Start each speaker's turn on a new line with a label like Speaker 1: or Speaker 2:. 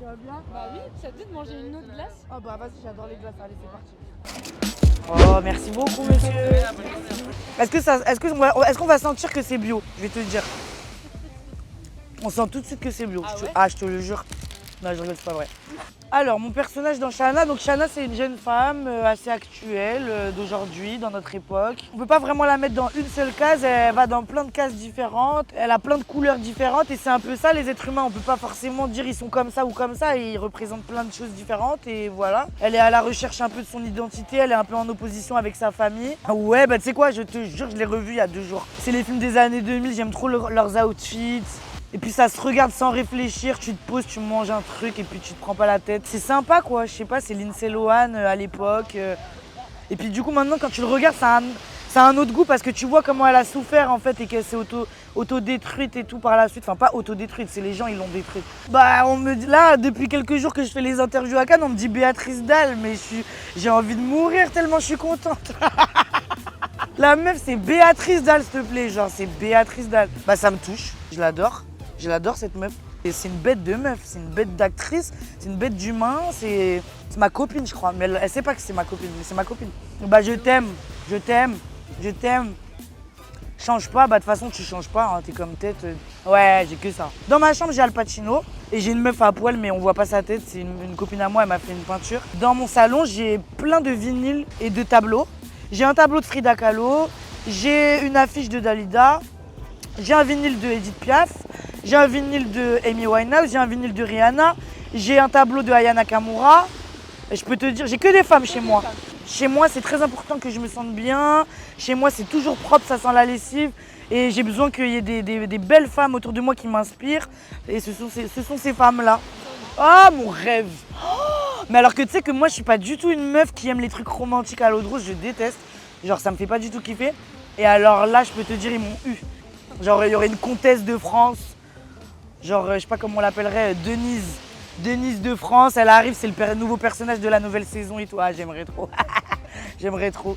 Speaker 1: Tu vas bien?
Speaker 2: Bah oui, ça te dit de manger une autre glace?
Speaker 1: Ah bah vas-y, j'adore les glaces, allez c'est parti. Oh merci beaucoup monsieur. Est-ce qu'on va sentir que c'est bio? Je vais te le dire. On sent tout de suite que c'est bio.
Speaker 2: Ah ouais?
Speaker 1: Je te le jure. Non, je rigole, c'est pas vrai. Alors, mon personnage dans Shanna, donc Shanna, c'est une jeune femme assez actuelle d'aujourd'hui, dans notre époque. On peut pas vraiment la mettre dans une seule case, elle va dans plein de cases différentes, elle a plein de couleurs différentes et c'est un peu ça les êtres humains. On peut pas forcément dire ils sont comme ça ou comme ça, ils représentent plein de choses différentes et voilà. Elle est à la recherche un peu de son identité, elle est un peu en opposition avec sa famille. Ah ouais, bah tu sais quoi, je te jure, je l'ai revu il y a 2 jours. C'est les films des années 2000, j'aime trop leurs outfits. Et puis ça se regarde sans réfléchir, tu te poses, tu manges un truc et puis tu te prends pas la tête. C'est sympa quoi, je sais pas, c'est Lindsay Lohan à l'époque. Et puis du coup maintenant quand tu le regardes, ça a un autre goût parce que tu vois comment elle a souffert en fait et qu'elle s'est auto-détruite et tout par la suite. Enfin pas auto-détruite, c'est les gens ils l'ont détruite. Bah on me dit là, depuis quelques jours que je fais les interviews à Cannes, on me dit Béatrice Dalle, mais j'ai envie de mourir tellement je suis contente. La meuf c'est Béatrice Dalle s'il te plaît, genre c'est Béatrice Dalle. Bah ça me touche, je l'adore. Je l'adore cette meuf. Et c'est une bête de meuf, c'est une bête d'actrice, c'est une bête d'humain, c'est ma copine je crois. Mais elle sait pas que c'est ma copine, mais c'est ma copine. Bah je t'aime, je t'aime, je t'aime. Change pas, bah de toute façon tu changes pas, hein, t'es comme tête. Ouais, j'ai que ça. Dans ma chambre j'ai Al Pacino et j'ai une meuf à poil mais on voit pas sa tête, c'est une copine à moi, elle m'a fait une peinture. Dans mon salon j'ai plein de vinyles et de tableaux. J'ai un tableau de Frida Kahlo, j'ai une affiche de Dalida, j'ai un vinyle de Edith Piaf. J'ai un vinyle de Amy Winehouse, j'ai un vinyle de Rihanna, j'ai un tableau de Aya Nakamura. Et je peux te dire, j'ai que des femmes chez moi. Chez moi, c'est très important que je me sente bien. Chez moi, c'est toujours propre, ça sent la lessive. Et j'ai besoin qu'il y ait des belles femmes autour de moi qui m'inspirent. Et ce sont ces femmes-là. Ah, mon rêve! Oh, mais alors que tu sais que moi, je suis pas du tout une meuf qui aime les trucs romantiques à l'eau de rose, je déteste. Genre, ça me fait pas du tout kiffer. Et alors là, je peux te dire, ils m'ont eu. Genre, il y aurait une comtesse de France. Genre, je sais pas comment on l'appellerait, Denise. Denise de France, elle arrive, c'est le nouveau personnage de la nouvelle saison et tout. Ah, j'aimerais trop. J'aimerais trop.